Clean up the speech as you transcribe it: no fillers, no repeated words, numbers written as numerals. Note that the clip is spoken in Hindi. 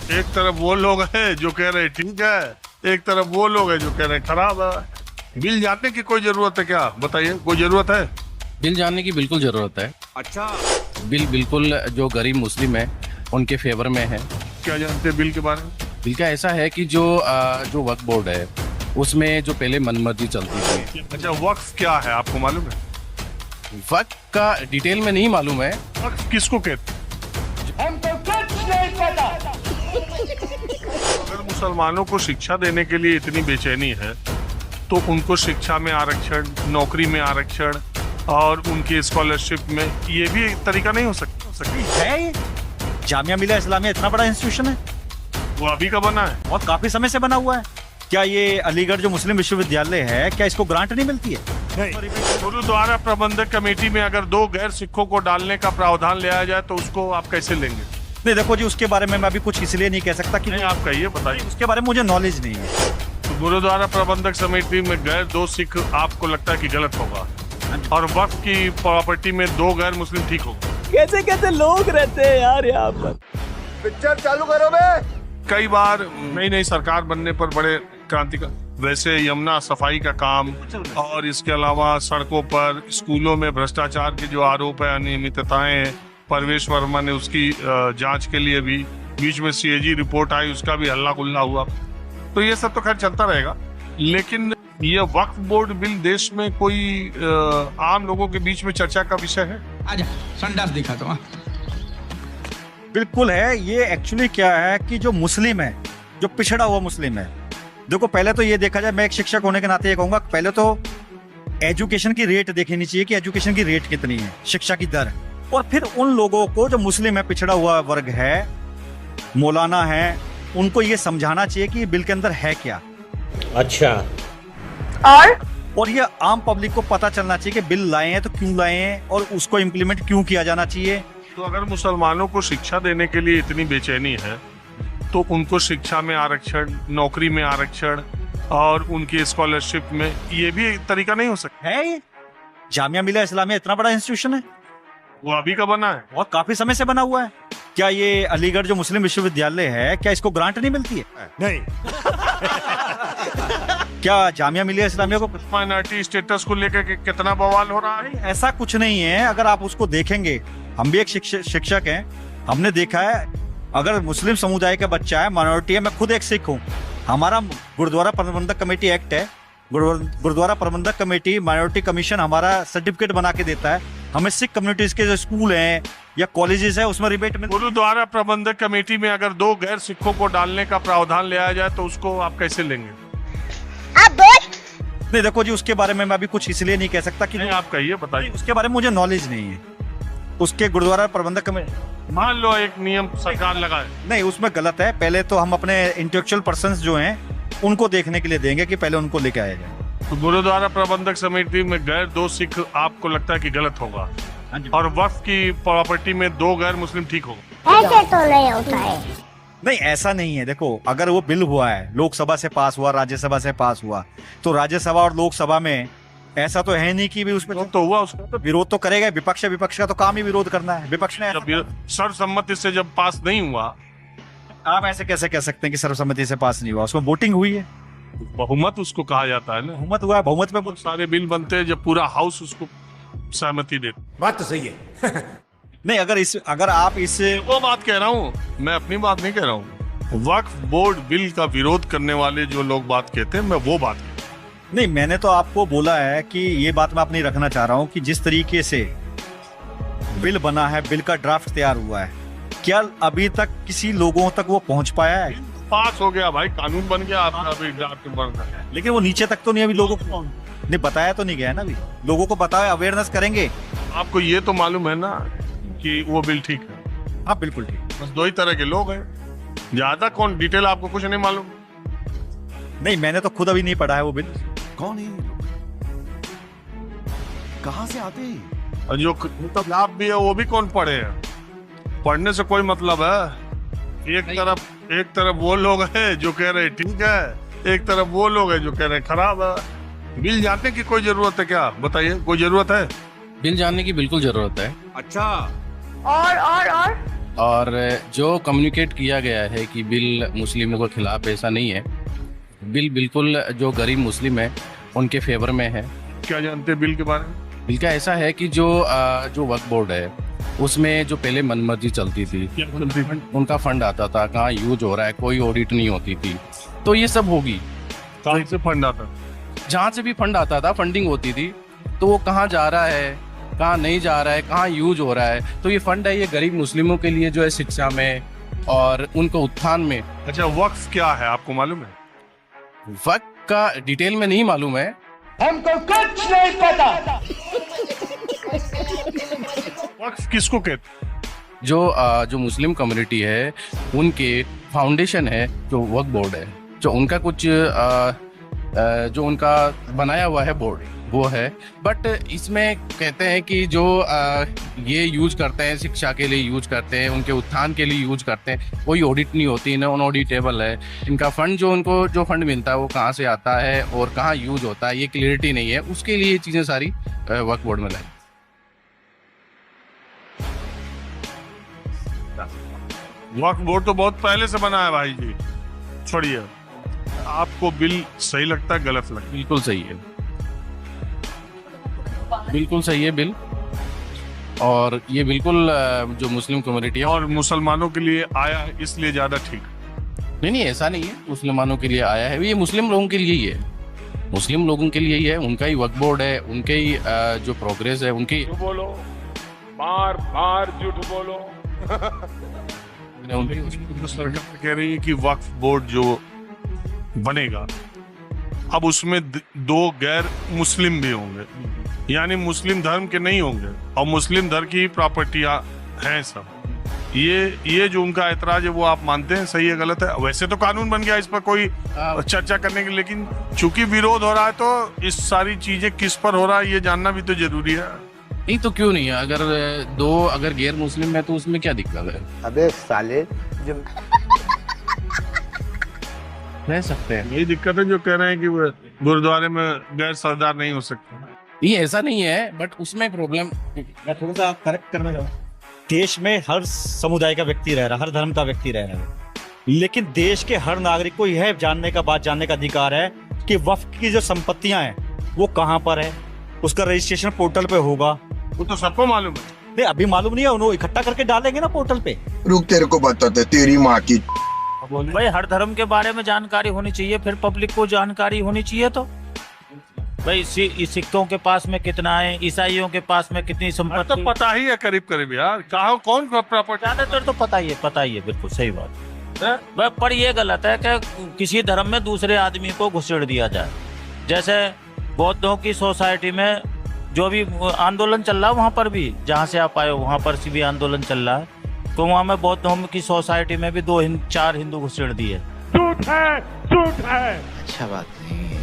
एक तरफ वो लोग हैं जो कह रहे हैं ठीक है, एक तरफ वो लोग हैं जो कह रहे हैं खराब है। बिल जानने की कोई जरूरत है क्या? बताइए, कोई जरूरत है? बिल जानने की बिल्कुल जरूरत है। अच्छा, बिल बिल्कुल जो गरीब मुस्लिम है उनके फेवर में है। क्या जानते हैं बिल के बारे में? बिल का ऐसा है कि जो वक्फ बोर्ड है उसमें जो पहले मनमर्जी चलती थी। अच्छा, वक्फ क्या है आपको मालूम है? वक्फ का डिटेल में नहीं मालूम है। वक्फ किसको कहते हैं? अगर मुसलमानों को शिक्षा देने के लिए इतनी बेचैनी है तो उनको शिक्षा में आरक्षण, नौकरी में आरक्षण और उनकी स्कॉलरशिप में ये भी एक तरीका नहीं हो सकती है ये जामिया मिलिया इस्लामिया इतना बड़ा इंस्टीट्यूशन है? वो अभी का बना है और काफी समय से बना हुआ है। क्या ये अलीगढ़ जो मुस्लिम विश्वविद्यालय है, क्या इसको ग्रांट नहीं मिलती है? गुरुद्वारा प्रबंधक कमेटी में अगर 2 गैर सिखों को डालने का प्रावधान ले आया जाए तो उसको आप कैसे लेंगे? नहीं देखो जी, उसके बारे में मैं अभी कुछ इसलिए नहीं कह सकता कि नहीं, आप कहिए, बताइए। उसके बारे में मुझे नॉलेज नहीं है। तो गुरुद्वारा प्रबंधक समिति में गैर 2 सिख आपको लगता है कि गलत होगा और वक्फ की प्रॉपर्टी में 2 गैर मुस्लिम ठीक होगा? कैसे कैसे लोग रहते हैं यार यहाँ पर। पिक्चर चालू करो बे। कई बार नई नई सरकार बनने पर बड़े क्रांति का, वैसे यमुना सफाई का काम और इसके अलावा सड़कों पर, स्कूलों में भ्रष्टाचार के जो आरोप है, अनियमितताएं हैं, परवेश वर्मा ने उसकी जांच के लिए भी बीच में सीएजी रिपोर्ट आई, उसका भी हल्ला गुल्ला हुआ। तो ये सब तो खैर चलता रहेगा, लेकिन ये वक्फ बोर्ड बिल देश में कोई आम लोगों के बीच में चर्चा का विषय है? आजा संडास दिखा तो। बिल्कुल है। ये एक्चुअली क्या है कि जो मुस्लिम है, जो पिछड़ा हुआ मुस्लिम है, देखो पहले तो ये देखा जाए, मैं एक शिक्षक होने के नाते ये कहूंगा, पहले तो एजुकेशन की रेट देखनी चाहिए कि एजुकेशन की रेट कितनी है, शिक्षा की दर, और फिर उन लोगों को जो मुस्लिम है, पिछड़ा हुआ वर्ग है, मौलाना है, उनको ये समझाना चाहिए कि बिल के अंदर है क्या। अच्छा, और ये आम पब्लिक को पता चलना चाहिए कि बिल लाए हैं तो क्यों लाए हैं और उसको इम्प्लीमेंट क्यों किया जाना चाहिए। तो अगर मुसलमानों को शिक्षा देने के लिए इतनी बेचैनी है तो उनको शिक्षा में आरक्षण, नौकरी में आरक्षण और उनकी स्कॉलरशिप में ये भी एक तरीका नहीं हो सकता? है ये जामिया मिलिया इस्लामिया इतना बड़ा इंस्टीट्यूशन है? वो अभी का बना है और काफी समय से बना हुआ है। क्या ये अलीगढ़ जो मुस्लिम विश्वविद्यालय है, क्या इसको ग्रांट नहीं मिलती है? नहीं। क्या जामिया मिलिया इस्लामिया को माइनॉरिटी स्टेटस को लेकर के कितना बवाल हो रहा है? ऐसा कुछ नहीं है। अगर आप उसको देखेंगे, हम भी एक शिक्षक हैं, हमने देखा है, अगर मुस्लिम समुदाय का बच्चा है, माइनॉरिटी है, मैं खुद एक सिख हूँ, हमारा गुरुद्वारा प्रबंधक कमेटी एक्ट है, गुरुद्वारा प्रबंधक कमेटी माइनॉरिटी कमीशन हमारा सर्टिफिकेट बना के देता है, हमें सिख कम्युनिटीज के जो स्कूल हैं या कॉलेजेस है उसमें रिबेट में। गुरुद्वारा प्रबंधक कमेटी में अगर 2 गैर सिखों को डालने का प्रावधान ले आया जाए तो उसको आप कैसे लेंगे? नहीं देखो जी, उसके बारे में मैं अभी कुछ इसलिए नहीं कह सकता कि नहीं, आप कहिए, बताइए। उसके बारे में मुझे नॉलेज नहीं है। उसके गुरुद्वारा प्रबंधक कमेटी, मान लो एक नियम सरकार लगाए, नहीं उसमें गलत है। पहले तो हम अपने इंटेलेक्चुअल पर्संस जो हैं उनको देखने के लिए देंगे कि पहले उनको लेके आया जाए। तो गुरुद्वारा प्रबंधक समिति में गैर 2 सिख आपको लगता है कि गलत होगा और वक्फ की प्रॉपर्टी में 2 गैर मुस्लिम ठीक होगा? ऐसे तो नहीं होता है। नहीं ऐसा नहीं है। देखो अगर वो बिल हुआ है, लोकसभा से पास हुआ, राज्यसभा से पास हुआ, तो राज्यसभा और लोकसभा में ऐसा तो है नहीं कि भी उसमें तो हुआ, उसका तो विरोध तो करेगा। विपक्ष का तो काम ही विरोध करना है। विपक्ष ने जब सर्वसम्मति से जब पास नहीं हुआ, आप ऐसे कैसे कह सकते हैं कि सर्वसम्मति से पास नहीं हुआ? उसमें वोटिंग हुई है, बहुमत उसको कहा जाता है ना। बहुमत हुआ है। बहुमत में बहुत सारे बिल बनते हैं जब पूरा हाउस उसको सहमति देता। बात तो सही है। नहीं, अगर आप इस वो बात कह रहा हूँ, मैं अपनी बात नहीं कह रहा हूँ। वक्फ बोर्ड बिल का विरोध करने वाले जो लोग बात कहते हैं, मैं वो बात कहता हूँ। नहीं, मैंने तो आपको बोला है कि ये बात मैं अपनी रखना चाह रहा हूँ कि जिस तरीके से बिल बना है, बिल का ड्राफ्ट तैयार हुआ है, क्या अभी तक किसी लोगों तक वो पहुंच पाया है? पास हो गया भाई, कानून बन गया, आपका अभी ड्राफ्ट बन रहा है। लेकिन वो नीचे तक तो नहीं, अभी लोगों को नहीं बताया तो नहीं गया है ना। अभी लोगों को बताया, अवेयरनेस करेंगे। आपको ये तो मालूम है ना कि वो बिल ठीक है? हाँ बिल्कुल ठीक। बस 2 ही तरह के लोग हैं, ज्यादा कौन डिटेल आपको कुछ नहीं मालूम? नहीं, मैंने तो खुद अभी नहीं पढ़ा है वो बिल। कौन है? कहाँ से आते हैं? और जो खिलाफ भी है वो भी कौन पढ़े हैं? पढ़ने से कोई मतलब है? एक तरफ वो लोग हैं जो कह रहे हैं ठीक है, एक तरफ वो लोग हैं जो कह रहे हैं खराब है। बिल जानने की कोई जरूरत है क्या? बताइए, कोई जरूरत है? बिल जानने की बिल्कुल जरूरत है। अच्छा, और और जो कम्युनिकेट किया गया है कि बिल मुस्लिमों के खिलाफ, ऐसा नहीं है। बिल बिल्कुल जो गरीब मुस्लिम है उनके फेवर में है। क्या जानते हैं बिल के बारे में? बिल का ऐसा है कि जो वक्फ बोर्ड है उसमें जो पहले मनमर्जी चलती थी, उनका फंड आता था, कहाँ यूज हो रहा है, कोई ऑडिट नहीं होती थी, तो ये सब होगी। कहाँ से फंड आता? जहाँ से भी फंड आता था, फंडिंग होती थी, तो वो कहाँ जा रहा है, कहाँ नहीं जा रहा है, कहाँ यूज हो रहा है। तो ये फंड है, ये गरीब मुस्लिमों के लिए जो है शिक्षा में और उनको उत्थान में। अच्छा, वक्फ क्या है आपको मालूम है? वक्फ का डिटेल में नहीं मालूम है। वक्फ किसको कहते हैं? जो मुस्लिम कम्युनिटी है उनके फाउंडेशन है जो वक्फ बोर्ड है, जो उनका कुछ जो उनका बनाया हुआ है बोर्ड वो है। बट इसमें कहते हैं कि जो ये यूज करते हैं, शिक्षा के लिए यूज करते हैं, उनके उत्थान के लिए यूज करते हैं, कोई ऑडिट नहीं होती, नॉन ऑडिटेबल है। इनका फंड जो उनको जो फंड मिलता है वो कहाँ से आता है और कहाँ यूज होता है, ये क्लियरिटी नहीं है। उसके लिए ये चीज़ें सारी वक्फ बोर्ड में लाई। वक्फ बोर्ड तो बहुत पहले से बना है भाई जी, छोड़िए। आपको बिल सही लगता है, गलत लगता है? बिल्कुल सही है, बिल्कुल सही है बिल। और ये बिल्कुल जो मुस्लिम कम्युनिटी है, और मुसलमानों के लिए आया है इसलिए ज्यादा ठीक। नहीं ऐसा नहीं है, मुसलमानों के लिए आया है, ये मुस्लिम लोगों के लिए ही है, मुस्लिम लोगों के लिए ही है। उनका ही वक्फ बोर्ड है, उनके ही जो प्रोग्रेस है उनकी। बोलो, बार बार झूठ बोलो। तो सरकार कह रही है कि वक्फ बोर्ड जो बनेगा अब उसमें दो गैर मुस्लिम भी होंगे, यानी मुस्लिम धर्म के नहीं होंगे और मुस्लिम धर्म की प्रॉपर्टियां हैं सब। ये जो उनका ऐतराज है वो आप मानते हैं सही है, गलत है? वैसे तो कानून बन गया, इस पर कोई चर्चा करने की, लेकिन चूंकि विरोध हो रहा है तो इस सारी चीजें किस पर हो रहा है ये जानना भी तो जरूरी है। नहीं तो क्यों नहीं है? अगर गैर मुस्लिम है तो उसमें क्या दिक्कत है? अबे साले, जो रह सकते हैं। यही दिक्कत है जो कह रहे हैं कि वो गुरुद्वारे में गैर सरदार नहीं हो सकते। ये ऐसा नहीं है, बट उसमें प्रॉब्लम। मैं थोड़ा सा करेक्ट करना चाहूँगा। देश में हर समुदाय का व्यक्ति रह रहा है, हर धर्म का व्यक्ति रह रहा है, लेकिन देश के हर नागरिक को यह जानने का अधिकार है कि वक्फ की जो संपत्तियां हैं वो कहाँ पर है, उसका रजिस्ट्रेशन पोर्टल पे होगा। वो तो सबको मालूम है। नहीं, अभी मालूम नहीं है, उन्होंने इकट्ठा करके डालेंगे ना पोर्टल पे। रुक, तेरे को बताते तेरी माँ की। भाई हर धर्म के बारे में जानकारी होनी चाहिए, फिर पब्लिक को जानकारी होनी चाहिए। तो भाई सिखों के पास में कितना है, ईसाइयों के पास में कितनी संपत्ति, तो पता ही है करीब करीब यार, कहाँ कौन प्रॉपर्टी। ज्यादातर तो पता ही है, बिल्कुल सही बात है। पर ये गलत है कि किसी धर्म में दूसरे आदमी को घुसेड़ दिया जाए। जैसे बौद्धों की सोसाइटी में जो भी आंदोलन चल रहा है, वहाँ पर भी जहाँ से आप आए हो वहाँ पर भी आंदोलन चल रहा है, तो वहाँ में बौद्धों की सोसाइटी में भी 4 हिंदू घुसेड़ दिए। झूठ है, झूठ है। अच्छा बात नहीं है।